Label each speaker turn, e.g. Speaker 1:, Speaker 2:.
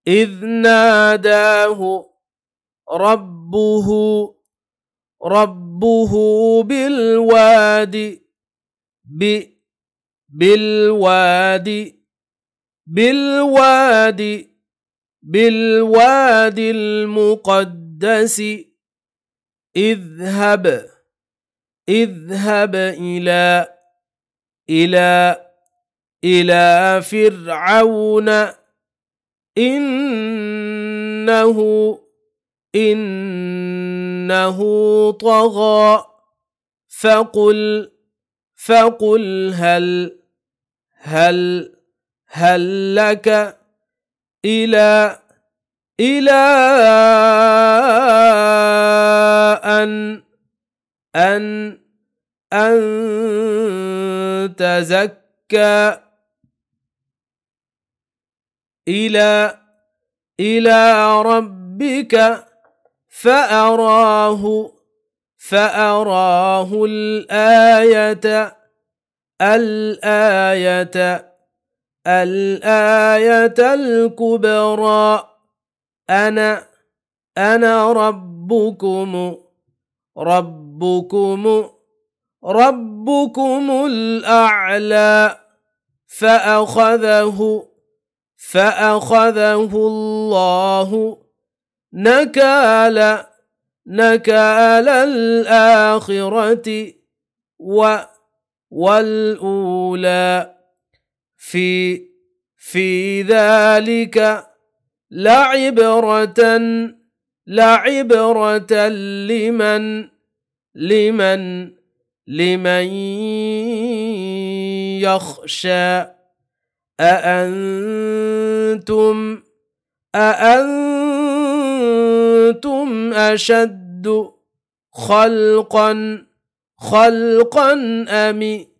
Speaker 1: إذ ناداه ربه بالوادي بالوادي المقدس اذهب إلى فرعون إنه طغى فقل هل لك إلى أن تزكى إلى ربك فأراه الآية الكبرى أنا ربكم الأعلى فأخذه الله نكال الآخرة والأولى في ذلك لعبرة لمن يخشى أأنتم أشد خلقا